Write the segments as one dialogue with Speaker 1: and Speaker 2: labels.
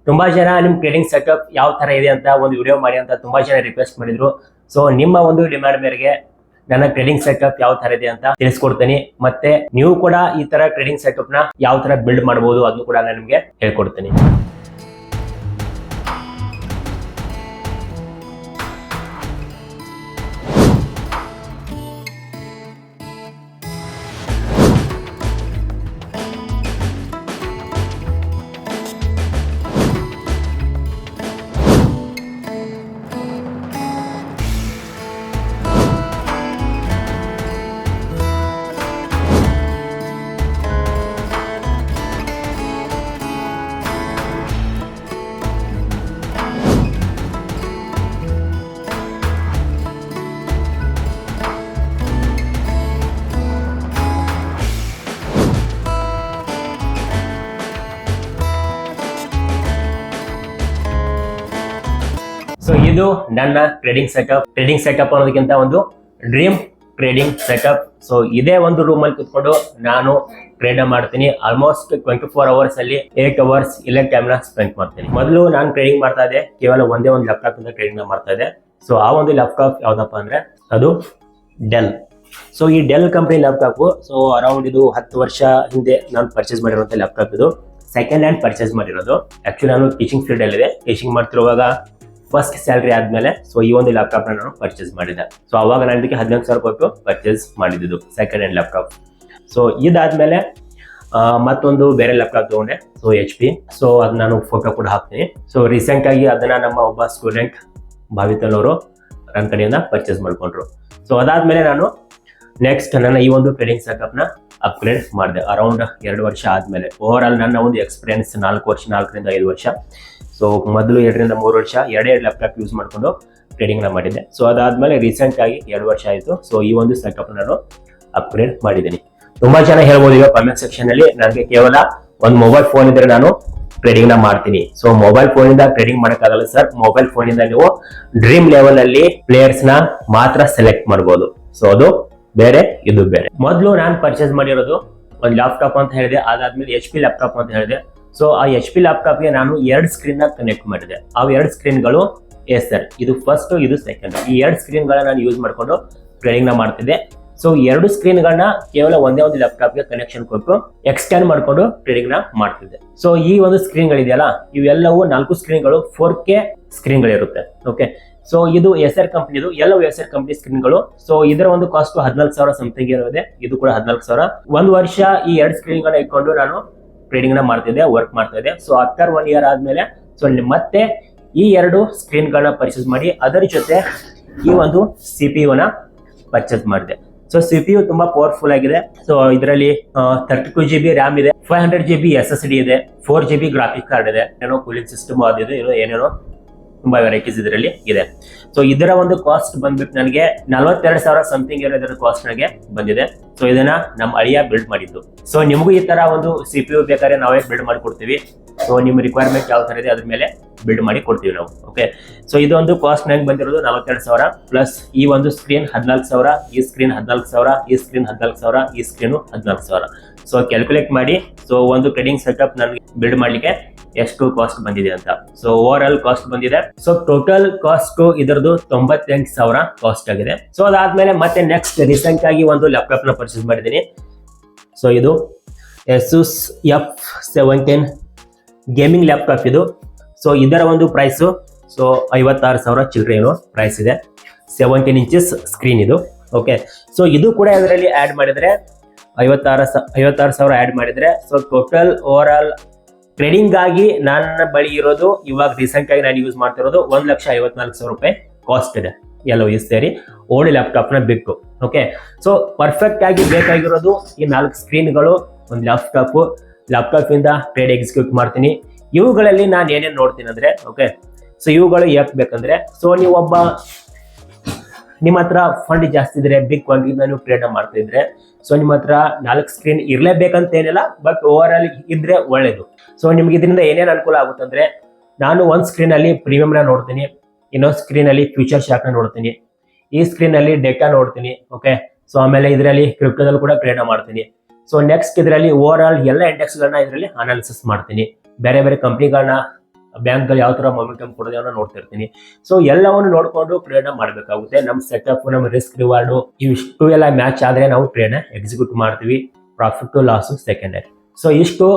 Speaker 1: ತುಂಬಾ ಜನ ನಿಮ್ ಟ್ರೇಡಿಂಗ್ ಸೆಟಪ್ ಯಾವ ತರ ಇದೆ ಅಂತ ಒಂದು ವಿಡಿಯೋ ಮಾಡಿ ಅಂತ ತುಂಬಾ ಜನ ರಿಕ್ವೆಸ್ಟ್ ಮಾಡಿದ್ರು. ಸೊ ನಿಮ್ಮ ಒಂದು ಡಿಮ್ಯಾಂಡ್ ಮೇರೆಗೆ ನನ್ನ ಟ್ರೇಡಿಂಗ್ ಸೆಟಪ್ ಯಾವ ತರ ಇದೆ ಅಂತ ತಿಳಿಸ್ಕೊಡ್ತೀನಿ. ಮತ್ತೆ ನೀವು ಕೂಡ ಈ ತರ ಟ್ರೇಡಿಂಗ್ ಸೆಟಪ್ ನ ಯಾವ ತರ ಬಿಲ್ಡ್ ಮಾಡಬಹುದು ಅದನ್ನು ಕೂಡ ನಾನು ನಿಮ್ಗೆ ಹೇಳ್ಕೊಡ್ತೀನಿ. ಸೊ ಇದು ನನ್ನ ಟ್ರೇಡಿಂಗ್ ಸೆಟಪ್ ಅನ್ನೋದಕ್ಕಿಂತ ಒಂದು ಡ್ರೀಮ್ ಟ್ರೇಡಿಂಗ್ ಸೆಟಪ್. ಸೊ ಇದೇ ಒಂದು ರೂಮ್ ಅಲ್ಲಿ ಕುತ್ಕೊಂಡು ನಾನು ಟ್ರೇಡ್ ಮಾಡ್ತೀನಿ. ಆಲ್ಮೋಸ್ಟ್ 24 ಅವರ್ಸ್ ಅಲ್ಲಿ 8 ಅವರ್ಸ್ ಇಲ್ಲೇ ಟೈಮ್ನ ಸ್ಪೆಂಡ್ ಮಾಡ್ತೀನಿ. ಮೊದಲು ನಾನು ಟ್ರೇಡಿಂಗ್ ಮಾಡ್ತಾ ಇದ್ದೆ, ಕೇವಲ ಒಂದೇ ಒಂದು ಲ್ಯಾಪ್ಟಾಪ್ ಇಂದ ಟ್ರೇಡಿಂಗ್ ಮಾಡ್ತಾ ಇದ್ದೆ. ಸೊ ಆ ಒಂದು ಲ್ಯಾಪ್ಟಾಪ್ ಯಾವ್ದಪ್ಪ ಅಂದ್ರೆ ಅದು ಡೆಲ್. ಸೊ ಈ del company laptop so around ಇದು 10 ವರ್ಷ ಹಿಂದೆ ನಾನು ಪರ್ಚೇಸ್ ಮಾಡಿರುವಂತ ಲ್ಯಾಪ್ಟಾಪ್. ಇದು ಸೆಕೆಂಡ್ ಹ್ಯಾಂಡ್ ಪರ್ಚೇಸ್ ಮಾಡಿರೋದು. ಆಕ್ಚುಲಿ ನಾನು ಟೀಚಿಂಗ್ ಫೀಲ್ಡ್ ಅಲ್ಲಿ ಇದೆ. ಟೀಚಿಂಗ್ ಮಾಡ್ತಿರುವಾಗ ಫಸ್ಟ್ ಸ್ಯಾಲರಿ ಆದ್ಮೇಲೆ ಸೊ ಈ ಒಂದು ಲ್ಯಾಪ್ಟಾಪ್ ನಾನು ಪರ್ಚೇಸ್ ಮಾಡಿದೆ. ಸೊ ಅವಾಗ ನಾನು ಇದಕ್ಕೆ 14,000 ಕೊಟ್ಟು ಪರ್ಚೇಸ್ ಮಾಡಿದ್ದು ಸೆಕೆಂಡ್ ಹ್ಯಾಂಡ್ ಲ್ಯಾಪ್ಟಾಪ್. ಸೊ ಇದಾದ್ಮೇಲೆ ಮತ್ತೊಂದು ಬೇರೆ ಲ್ಯಾಪ್ಟಾಪ್ ತಗೊಂಡೆ, ಸೊ HP. ಸೊ ಅದು ನಾನು ಫೋಟೋ ಕೂಡ ಹಾಕ್ತೀನಿ. ಸೊ ರೀಸೆಂಟ್ ಆಗಿ ಅದನ್ನ ನಮ್ಮ ಒಬ್ಬ ಸ್ಟೂಡೆಂಟ್ ಭಾವಿತಲ್ ಅವರು ನನ್ನ ಕಡೆಯಿಂದ ಪರ್ಚೇಸ್ ಮಾಡ್ಕೊಂಡ್ರು. ಸೊ ಅದಾದ್ಮೇಲೆ ನಾನು ನೆಕ್ಸ್ಟ್ ನನ್ನ ಈ ಒಂದು ಟ್ರೇಡಿಂಗ್ ಸೆಟಪ್ ನ ಅಪ್ಗ್ರೇಡ್ ಮಾಡಿದೆ ಅರೌಂಡ್ 2 ವರ್ಷ ಆದ್ಮೇಲೆ. ಓವರ್ ಆಲ್ ನನ್ನ ಒಂದು ಎಕ್ಸ್ಪೀರಿಯನ್ಸ್ 4 ರಿಂದ 5 ವರ್ಷ. ಸೊ ಮೊದಲು 2 ರಿಂದ 3 ವರ್ಷ ಎರಡೇ ಲ್ಯಾಪ್ಟಾಪ್ ಯೂಸ್ ಮಾಡ್ಕೊಂಡು ಟ್ರೇಡಿಂಗ್ ನ ಮಾಡಿದ್ದೆ. ಸೊ ಅದಾದ್ಮೇಲೆ ರೀಸೆಂಟ್ ಆಗಿ 2 ವರ್ಷ ಆಯಿತು. ಸೊ ಈ ಒಂದು ಸೆಟಪ್ ನಾನು ಅಪ್ಗ್ರೇಡ್ ಮಾಡಿದ್ದೀನಿ. ತುಂಬಾ ಜನ ಹೇಳ್ಬೋದು ಈಗ ಕಾಮೆಂಟ್ ಸೆಕ್ಷನ್ ಅಲ್ಲಿ ನನಗೆ ಕೇವಲ ಒಂದು ಮೊಬೈಲ್ ಫೋನ್ ಇದ್ರೆ ನಾನು ಟ್ರೇಡಿಂಗ್ ನ ಮಾಡ್ತೀನಿ. ಸೊ ಮೊಬೈಲ್ ಫೋನ್ ಇಂದ ಟ್ರೇಡಿಂಗ್ ಮಾಡಕ್ಕಾಗಲ್ಲ ಸರ್. ಮೊಬೈಲ್ ಫೋನ್ ಇಂದ ನೀವು ಡ್ರೀಮ್ ಲೆವೆಲ್ ಅಲ್ಲಿ ಪ್ಲೇಯರ್ಸ್ ನ ಮಾತ್ರ ಸೆಲೆಕ್ಟ್ ಮಾಡಬಹುದು. ಸೊ ಅದು ಬೇರೆ, ಇದು ಬೇರೆ. ಮೊದಲು ನಾನು ಪರ್ಚೇಸ್ ಮಾಡಿರೋದು ಒಂದು ಲ್ಯಾಪ್ಟಾಪ್ ಅಂತ ಹೇಳಿದೆ, ಅದಾದ್ಮೇಲೆ HP ಲ್ಯಾಪ್ಟಾಪ್ ಅಂತ ಹೇಳಿದೆ. ಸೊ ಆ HP ಲ್ಯಾಪ್ಟಾಪ್ಗೆ ನಾನು 2 ಸ್ಕ್ರೀನ್ ನ ಕನೆಕ್ಟ್ ಮಾಡಿದೆ. ಆ 2 ಸ್ಕ್ರೀನ್ಗಳು ಸರ್ ಇದು ಫಸ್ಟ್, ಇದು ಸೆಕೆಂಡ್. ಈ 2 ಸ್ಕ್ರೀನ್ಗಳನ್ನ ನಾನು ಯೂಸ್ ಮಾಡ್ಕೊಂಡು ಟ್ರೇಡಿಂಗ್ ನ ಮಾಡ್ತಿದ್ದೆ. ಸೊ 2 ಸ್ಕ್ರೀನ್ಗಳನ್ನ ಕೇವಲ ಒಂದೇ ಒಂದು ಲ್ಯಾಪ್ಟಾಪ್ಗೆ ಕನೆಕ್ಷನ್ ಕೊಟ್ಟು ಎಕ್ಸ್ಟೆಂಡ್ ಮಾಡ್ಕೊಂಡು ಟ್ರೇಡಿಂಗ್ ನ ಮಾಡ್ತಿದ್ದೆ. ಸೊ ಈ ಒಂದು ಸ್ಕ್ರೀನ್ಗಳಿದೆಯಲ್ಲ ಇವೆಲ್ಲವೂ 4 ಸ್ಕ್ರೀನ್ಗಳು 4K ಸ್ಕ್ರೀನ್ಗಳಿರುತ್ತೆ. ಓಕೆ, ಸೊ ಇದು ಎಸರ್ ಕಂಪನಿದು, ಎಲ್ಲವೂ ಎಸರ್ ಕಂಪನಿ ಸ್ಕ್ರೀನ್ಗಳು. ಸೊ ಇದರ ಒಂದು ಕಾಸ್ಟ್ 14,000 ಸಮಥಿಂಗ್ ಇರೋದೆ. ಇದು ಕೂಡ 14,000. 1 ವರ್ಷ ಈ 2 ಸ್ಕ್ರೀನ್ಗಳನ್ನ ಇಟ್ಕೊಂಡು ನಾನು ಟ್ರೇಡಿಂಗ್ ನ ಮಾಡ್ತಿದ್ದೆ, ವರ್ಕ್ ಮಾಡ್ತಾ ಇದ್ದೆ. ಸೊ ಆಫ್ಟರ್ 1 ಇಯರ್ ಆದ್ಮೇಲೆ ಸೊ ಮತ್ತೆ ಈ 2 ಸ್ಕ್ರೀನ್ಗಳನ್ನ ಪರ್ಚೇಸ್ ಮಾಡಿ ಅದರ ಜೊತೆ ಈ ಒಂದು CPU ನ ಪರ್ಚೇಸ್ ಮಾಡಿದೆ. ಸೊ CPU ತುಂಬಾ ಪವರ್ಫುಲ್ ಆಗಿದೆ. ಸೊ ಇದರಲ್ಲಿ 32 GB ರ್ಯಾಮ್ ಇದೆ, 500 GB SSD ಇದೆ, 4 GB ಗ್ರಾಫಿಕ್ ಕಾರ್ಡ್ ಇದೆ, ಏನೋ ಕೂಲಿಂಗ್ ಸಿಸ್ಟಮ್ ಆದಿದೆ, ಏನೇನೋ ತುಂಬಾ ವೆರೈಟೀಸ್ ಇದರಲ್ಲಿ ಇದೆ. ಸೊ ಇದರ ಒಂದು ಕಾಸ್ಟ್ ಬಂದ್ಬಿಟ್ಟು ನನಗೆ 42,000 ಸಮಥಿಂಗ್ ಏನೋ ಇದರ ಕಾಸ್ಟ್ ನನಗೆ ಬಂದಿದೆ. ಸೊ ಇದನ್ನ ನಮ್ಮ ಅಳಿಯ ಬಿಲ್ಡ್ ಮಾಡಿದ್ದು. ಸೊ ನಿಮಗೂ ಈ ತರ ಒಂದು CPU ಬೇಕಾದ್ರೆ ನಾವೇ ಬಿಲ್ಡ್ ಮಾಡಿ ಕೊಡ್ತೀವಿ. ಸೊ ನಿಮ್ಮ ರಿಕ್ವೈರ್ಮೆಂಟ್ ಯಾವ ತರ ಇದೆ ಅದ್ರ ಮೇಲೆ ಬಿಲ್ಡ್ ಮಾಡಿ ಕೊಡ್ತೀವಿ ನಾವು. ಓಕೆ, ಸೊ ಇದೊಂದು ಕಾಸ್ಟ್ ನಂಗೆ ಬಂದಿರೋದು 42,000 ಪ್ಲಸ್ ಈ ಒಂದು ಸ್ಕ್ರೀನ್ 14,000, ಈ ಸ್ಕ್ರೀನ್ 14,000, ಈ ಸ್ಕ್ರೀನ್ 14,000, ಈ ಸ್ಕ್ರೀನು 14,000. ಸೊ ಕ್ಯಾಲ್ಕುಲೇಟ್ ಮಾಡಿ ಸೊ ಒಂದು ಟ್ರೇಡಿಂಗ್ ಸೆಟಪ್ ನನಗೆ ಬಿಲ್ಡ್ ಮಾಡ್ಲಿಕ್ಕೆ ಎಷ್ಟು ಕಾಸ್ಟ್ ಬಂದಿದೆ ಅಂತ. ಸೊ ಓವರ್ ಆಲ್ ಕಾಸ್ಟ್ ಬಂದಿದೆ. ಸೊ ಟೋಟಲ್ ಕಾಸ್ಟ್ ಇದರದು 98,000 ಕಾಸ್ಟ್ ಆಗಿದೆ. ಸೊ ಅದಾದ್ಮೇಲೆ ಮತ್ತೆ ನೆಕ್ಸ್ಟ್ ರೀಸೆಂಟ್ ಆಗಿ ಒಂದು ಲ್ಯಾಪ್ಟಾಪ್ ನ ಪರ್ಚೇಸ್ ಮಾಡಿದ್ದೀನಿ. ಸೊ ಇದು Asus F17 ಗೇಮಿಂಗ್ ಲ್ಯಾಪ್ಟಾಪ್ ಇದು. ಸೊ ಇದರ ಒಂದು ಪ್ರೈಸ್ ಸೊ 56,000 ಚಿಲ್ಲರೆ ಏನೋ ಪ್ರೈಸ್ ಇದೆ. 17 ಇಂಚಸ್ ಸ್ಕ್ರೀನ್ ಇದು. ಓಕೆ, ಸೊ ಇದು ಕೂಡ ಇದರಲ್ಲಿ ಆಡ್ ಮಾಡಿದ್ರೆ 56,000 ಆಡ್ ಮಾಡಿದ್ರೆ so total over all trading ಆಗಿ ನನ್ನ ಬಳಿ ಇರೋದು ಇವಾಗ ರೀಸೆಂಟ್ ಆಗಿ ನಾನು ಯೂಸ್ ಮಾಡ್ತಿರೋದು 1,54,000 ರೂಪಾಯಿ ಕಾಸ್ಟ್ ಇದೆ. ಎಲ್ಲವೂ ಸೇರಿ ಓಲ್ಡ್ ಲ್ಯಾಪ್ಟಾಪ್ ನ ಬಿಟ್ಟು. ಓಕೆ, ಸೊ ಪರ್ಫೆಕ್ಟ್ ಆಗಿ ಬೇಕಾಗಿರೋದು ಈ 4 ಸ್ಕ್ರೀನ್ಗಳು, ಒಂದು ಲ್ಯಾಪ್ಟಾಪ್ ಇಂದ ಟ್ರೇಡ್ ಎಕ್ಸಿಕ್ಯೂಟ್ ಮಾಡ್ತೀನಿ. ಇವುಗಳಲ್ಲಿ ನಾನು ಏನೇನು ನೋಡ್ತೀನಿ ಅಂದ್ರೆ ಓಕೆ, ಸೊ ಇವುಗಳು ಯಾಕೆ ಬೇಕಂದ್ರೆ ಸೊ ನೀವು ನಿಮ್ಮ ಹತ್ರ ಫಂಡ್ ಜಾಸ್ತಿ ಇದ್ರೆ, ಬಿಗ್ ಕ್ವಾಂಟಿಟಿ ನೀವು ಟ್ರೇಡ್ ಮಾಡ್ತಾ ಇದ್ರೆ ಸೊ ನಿಮ್ಮ ಹತ್ರ 4 ಸ್ಕ್ರೀನ್ ಇರ್ಲೇಬೇಕಂತ ಏನಿಲ್ಲ, ಬಟ್ ಓವರ್ ಆಲ್ ಇದ್ರೆ ಒಳ್ಳೇದು. ಸೊ ನಿಮ್ಗೆ ಇದರಿಂದ ಏನೇನು ಅನುಕೂಲ ಆಗುತ್ತಂದ್ರೆ ನಾನು ಒಂದು ಸ್ಕ್ರೀನ್ ಅಲ್ಲಿ ಪ್ರೀಮಿಯಂ ನ ನೋಡ್ತೀನಿ, ಇನ್ನೊಂದು ಸ್ಕ್ರೀನ್ ಅಲ್ಲಿ ಫ್ಯೂಚರ್ ಶಾಕ್ ನ ನೋಡ್ತೀನಿ, ಈ ಸ್ಕ್ರೀನ್ ಅಲ್ಲಿ ಡೇಟಾ ನೋಡ್ತೀನಿ. ಓಕೆ, ಸೊ ಆಮೇಲೆ ಇದರಲ್ಲಿ ಕ್ರಿಪ್ಟೋದಲ್ಲಿ ಕೂಡ ಟ್ರೇಡ್ ಮಾಡ್ತೀನಿ. ಸೊ ನೆಕ್ಸ್ಟ್ ಇದರಲ್ಲಿ ಓವರ್ ಆಲ್ ಎಲ್ಲ ಇಂಡೆಕ್ಸ್ ಗಳನ್ನ ಇದರಲ್ಲಿ ಅನಾಲಿಸಿಸ್ ಮಾಡ್ತೀನಿ, ಬೇರೆ ಬೇರೆ ಕಂಪ್ನಿಗಳನ್ನ ಬ್ಯಾಂಕ್ಗಳು ಯಾವ ತರ ಮೊಮೆಂಟಮ್ ಕೊಡೋದು ಅನ್ನೋ ನೋಡ್ತಿರ್ತೀನಿ. ಸೊ ಎಲ್ಲವನ್ನು ನೋಡ್ಕೊಂಡು ಟ್ರೇಡ್ನ ಮಾಡಬೇಕಾಗುತ್ತೆ. ನಮ್ಮ ಸೆಟಪ್, ನಮ್ಮ ರಿಸ್ಕ್ ರಿವಾರ್ಡು ಇವಿಷ್ಟು ಎಲ್ಲ ಮ್ಯಾಚ್ ಆದ್ರೆ ನಾವು ಟ್ರೇಡ್ನ ಎಕ್ಸಿಕ್ಯೂಟ್ ಮಾಡ್ತೀವಿ. Profit loss secondary. ಸೊ ಇಷ್ಟು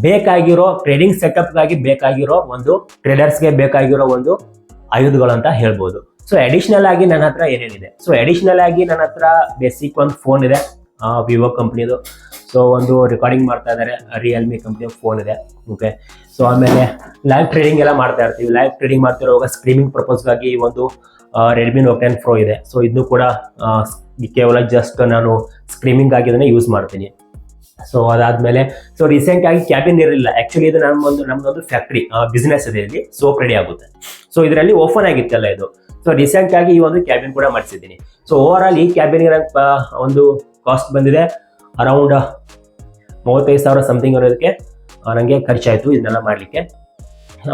Speaker 1: ಬೇಕಾಗಿರೋ ಟ್ರೇಡಿಂಗ್ ಸೆಟಪ್ಗಾಗಿ ಬೇಕಾಗಿರೋ ಒಂದು ಟ್ರೇಡರ್ಸ್ಗೆ ಬೇಕಾಗಿರೋ ಒಂದು ಆಯುಧಗಳು ಅಂತ ಹೇಳ್ಬೋದು. ಸೊ ಅಡಿಷನಲ್ ಆಗಿ ನನ್ನ ಹತ್ರ ಏನೇನಿದೆ, ಸೊ ಅಡಿಷನಲ್ ಆಗಿ ನನ್ನ ಹತ್ರ ಬೇಸಿಕ್ ಒಂದು ಫೋನ್ ಇದೆ, ವಿವೋ ಕಂಪ್ನಿದು. ಸೊ ಒಂದು ರೆಕಾರ್ಡಿಂಗ್ ಮಾಡ್ತಾ ಇದ್ದಾರೆ, ರಿಯಲ್ಮಿ ಕಂಪ್ನಿ ಫೋನ್ ಇದೆ. ಓಕೆ, ಸೊ ಆಮೇಲೆ ಲೈವ್ ಟ್ರೇಡಿಂಗ್ ಎಲ್ಲ ಮಾಡ್ತಾ ಇರ್ತೀವಿ. ಲೈವ್ ಟ್ರೇಡಿಂಗ್ ಮಾಡ್ತಿರುವಾಗ ಸ್ಟ್ರೀಮಿಂಗ್ ಪರ್ಪಸ್ಗಾಗಿ ಒಂದು ರೆಡ್ಮಿ ನೋಟ್ 10 Pro ಇದೆ. ಸೊ ಇದನ್ನು ಕೂಡ ಕೇವಲ ಜಸ್ಟ್ ನಾನು ಸ್ಟ್ರೀಮಿಂಗ್ ಆಗಿ ಇದನ್ನ ಯೂಸ್ ಮಾಡ್ತೀನಿ. ಸೊ ಅದಾದ್ಮೇಲೆ ಸೊ ರೀಸೆಂಟ್ ಆಗಿ ಕ್ಯಾಬಿನ್ ಇರಲಿಲ್ಲ. ಆಕ್ಚುಲಿ ಇದು ನಮ್ದೊಂದು ಫ್ಯಾಕ್ಟ್ರಿ ಬಿಸ್ನೆಸ್ ಇದೆ, ಇಲ್ಲಿ ಸೋಪ್ ರೆಡಿ ಆಗುತ್ತೆ. ಸೊ ಇದರಲ್ಲಿ ಓಪನ್ ಆಗಿತ್ತಲ್ಲ ಇದು. ಸೊ ರೀಸೆಂಟ್ ಆಗಿ ಈ ಒಂದು ಕ್ಯಾಬಿನ್ ಕೂಡ ಮಾಡಿಸಿದ್ದೀನಿ. ಸೊ ಓವರ್ ಆಲ್ ಈ ಕ್ಯಾಬಿನ್ ಒಂದು ಕಾಸ್ಟ್ ಬಂದಿದೆ ಅರೌಂಡ್ 35,000 ಸಮಥಿಂಗ್ ಇರೋದಕ್ಕೆ ನನಗೆ ಖರ್ಚಾಯಿತು ಇದನ್ನೆಲ್ಲ ಮಾಡಲಿಕ್ಕೆ.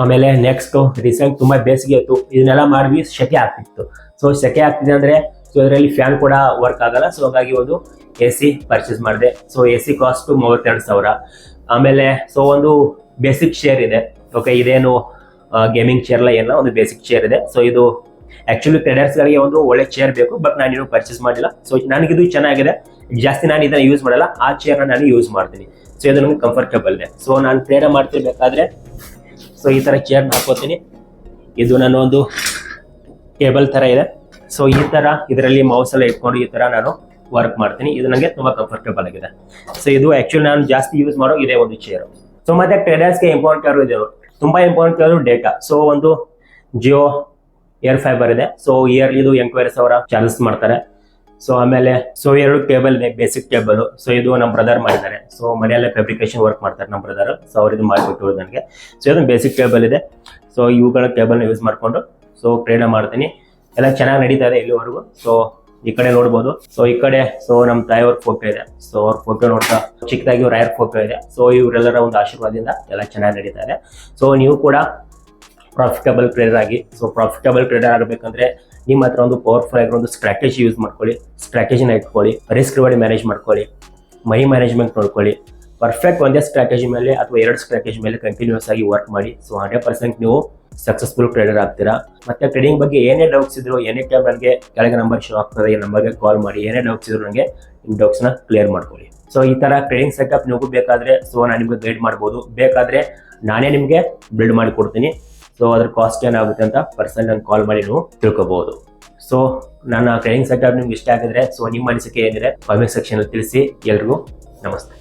Speaker 1: ಆಮೇಲೆ ನೆಕ್ಸ್ಟ್ ರೀಸೆಂಟ್ ತುಂಬ ಬೇಸಿಗೆ ಇತ್ತು, ಇದನ್ನೆಲ್ಲ ಮಾಡಿ ಸೆಕೆ ಆಗ್ತಿತ್ತು. ಸೊ ಸೆಕೆ ಆಗ್ತಿದೆ ಅಂದರೆ ಸೊ ಇದರಲ್ಲಿ ಫ್ಯಾನ್ ಕೂಡ ವರ್ಕ್ ಆಗಲ್ಲ. ಸೊ ಹಾಗಾಗಿ ಒಂದು AC ಪರ್ಚೇಸ್ ಮಾಡಿದೆ. So AC cost 32,000. ಆಮೇಲೆ ಸೊ ಒಂದು ಬೇಸಿಕ್ ಚೇರ್ ಇದೆ. ಓಕೆ, ಇದೇನು ಗೇಮಿಂಗ್ ಚೇರ್ ಎಲ್ಲ ಏನಲ್ಲ, ಒಂದು ಬೇಸಿಕ್ ಚೇರ್ ಇದೆ. ಸೊ ಇದು ಆಕ್ಚುಲಿ ಟ್ರೇಡರ್ಸ್ಗಳಿಗೆ ಒಂದು ಒಳ್ಳೆ ಚೇರ್ ಬೇಕು, ಬಟ್ ನಾನು ಇನ್ನೂ ಪರ್ಚೇಸ್ ಮಾಡಿಲ್ಲ. ಸೊ ನನಗಿದು ಚೆನ್ನಾಗಿದೆ, ಜಾಸ್ತಿ ನಾನು ಇದನ್ನ ಯೂಸ್ ಮಾಡಲ್ಲ, ಆ ಚೇರ್ನ ನಾನು ಯೂಸ್ ಮಾಡ್ತೀನಿ. ಸೊ ಇದು ನನಗೆ ಕಂಫರ್ಟಬಲ್ ಇದೆ. ಸೊ ನಾನು ಟ್ರೇಡ್ ಮಾಡ್ತಿರ್ಬೇಕಾದ್ರೆ ಸೊ ಈ ಥರ ಚೇರ್ನ ಹಾಕೋತೀನಿ. ಇದು ನನ್ನ ಒಂದು ಟೇಬಲ್ ಥರ ಇದೆ. ಸೊ ಈ ಥರ ಇದರಲ್ಲಿ ಮೌಸ್ ಎಲ್ಲ ಇಟ್ಕೊಂಡು ಈ ಥರ ನಾನು ವರ್ಕ್ ಮಾಡ್ತೀನಿ. ಇದು ನನಗೆ ತುಂಬ ಕಂಫರ್ಟಬಲ್ ಆಗಿದೆ. ಸೊ ಇದು ಆಕ್ಚುಲಿ ನಾನು ಜಾಸ್ತಿ ಯೂಸ್ ಮಾಡೋ ಇದೇ ಒಂದು ಚೇರು. ಸೊ ಮತ್ತೆ ಟ್ರೇಡರ್ಸ್ಗೆ ಇಂಪಾರ್ಟೆಂಟ್ ಇದೆ, ತುಂಬ ಇಂಪಾರ್ಟೆಂಟ್ ಡೇಟಾ. ಸೊ ಒಂದು ಜಿಯೋ ಏರ್ ಫೈಬರ್ ಇದೆ. ಸೊ ಇಯರ್ಲಿ ಇದು 8,500 ಚಾರ್ಜಸ್ ಮಾಡ್ತಾರೆ. ಸೊ ಆಮೇಲೆ ಸೊ 2 ಟೇಬಲ್ ಇದೆ, ಬೇಸಿಕ್ ಟೇಬಲ್. ಸೊ ಇದು ನಮ್ಮ ಬ್ರದರ್ ಮಾಡಿದ್ದಾರೆ. ಸೊ ಮನೆಯಲ್ಲೇ ಫ್ಯಾಬ್ರಿಕೇಶನ್ ವರ್ಕ್ ಮಾಡ್ತಾರೆ ನಮ್ಮ ಬ್ರದರ್. ಸೊ ಅವ್ರು ಇದು ಮಾಡಿಬಿಟ್ಟು ನನಗೆ. ಸೊ ಇದೊಂದು ಬೇಸಿಕ್ ಟೇಬಲ್ ಇದೆ. ಸೊ ಇವುಗಳ ಟೇಬಲ್ನ ಯೂಸ್ ಮಾಡಿಕೊಂಡು ಸೊ ಟ್ರೇಡ್ ಮಾಡ್ತೀನಿ. ಎಲ್ಲ ಚೆನ್ನಾಗಿ ನಡೀತಾ ಇದೆ ಇಲ್ಲಿವರೆಗೂ. ಸೊ ಈ ಕಡೆ ನೋಡ್ಬೋದು. ಸೊ ಈ ಕಡೆ ಸೊ ನಮ್ಮ ತಾಯಿಯವ್ರ ಫೋಟೋ ಇದೆ. ಸೊ ಅವ್ರ ಫೋಟೋ ನೋಡ್ತಾ ಚಿಕ್ಕದಾಗಿ ರಾಯರ್ ಫೋಟೋ ಇದೆ. ಸೊ ಇವರೆಲ್ಲರ ಒಂದು ಆಶೀರ್ವಾದದಿಂದ ಎಲ್ಲ ಚೆನ್ನಾಗಿ ನಡೀತಾ ಇದೆ. ಸೊ ನೀವು ಕೂಡ ಪ್ರಾಫಿಟಬಲ್ ಟ್ರೇಡರ್ ಆಗಿ. ಸೊ ಪ್ರಾಫಿಟಬಲ್ ಟ್ರೇಡರ್ ಆಗಬೇಕಂದ್ರೆ ನಿಮ್ಮ ಹತ್ರ ಒಂದು ಪವರ್ಫುಲ್ ಆಗಿರೋ ಒಂದು ಸ್ಟ್ರಾಟಜಿ ಯೂಸ್ ಮಾಡ್ಕೊಳ್ಳಿ, ಸ್ಟ್ರಾಟಜಿನ ಇಟ್ಕೊಳ್ಳಿ, ರಿಸ್ಕ್ ರಿವಾರ್ಡ್ ಮ್ಯಾನೇಜ್ ಮಾಡ್ಕೊಳ್ಳಿ, ಮನಿ ಮ್ಯಾನೇಜ್ಮೆಂಟ್ ನೋಡ್ಕೊಳ್ಳಿ. ಪರ್ಫೆಕ್ಟ್ ಒಂದೇ ಸ್ಟ್ರಾಟಜಿ ಮೇಲೆ ಅಥವಾ 2 ಸ್ಟ್ರಾಟಜಿ ಮೇಲೆ ಕಂಟಿನ್ಯೂಸ್ ಆಗಿ ವರ್ಕ್ ಮಾಡಿ. ಸೊ 100% ನೀವು ಸಕ್ಸಸ್ಫುಲ್ ಟ್ರೇಡರ್ ಆಗ್ತೀರಾ. ಮತ್ತೆ ಟ್ರೇಡಿಂಗ್ ಬಗ್ಗೆ ಏನೇ ಡೌಟ್ಸ್ ಇದ್ರು ಎನಿ ಟೈಮ್ ನನಗೆ ಕೆಳಗೆ ನಂಬರ್ ಶೋ ಆಗ್ತದೆ, ಈ ನಂಬರ್ಗೆ ಕಾಲ್ ಮಾಡಿ. ಏನೇ ಡೌಟ್ಸ್ ಇದ್ರು ನನಗೆ ನಿಮ್ಮ ಡೌಟ್ಸ್ನ ಕ್ಲಿಯರ್ ಮಾಡ್ಕೊಳ್ಳಿ. ಸೊ ಈ ಥರ ಟ್ರೇಡಿಂಗ್ ಸೆಟಪ್ ನಿಮಗೂ ಬೇಕಾದರೆ ಸೊ ನಾನು ನಿಮಗೆ ಗೈಡ್ ಮಾಡ್ಬೋದು. ಬೇಕಾದರೆ ನಾನೇ ನಿಮಗೆ ಬಿಲ್ಡ್ ಮಾಡಿ ಕೊಡ್ತೀನಿ. ಸೊ ಅದ್ರ ಕಾಸ್ಟ್ ಏನಾಗುತ್ತೆ ಅಂತ ಪರ್ಸನಲ್ ನಂಗೆ ಕಾಲ್ ಮಾಡಿ ನೀವು ತಿಳ್ಕೊಬಹುದು. ಸೊ ನನ್ನ ಟ್ರೇಡಿಂಗ್ ಸೆಟಪ್ ನಿಮ್ಗೆ ಇಷ್ಟ ಆಗಿದ್ರೆ ಸೊ ನಿಮ್ಮ ಅನಿಸಿಕೆ ಏನಿದೆ ಕಾಮೆಂಟ್ ಸೆಕ್ಷನ್ ಅಲ್ಲಿ ತಿಳಿಸಿ. ಎಲ್ರಿಗೂ ನಮಸ್ತೆ.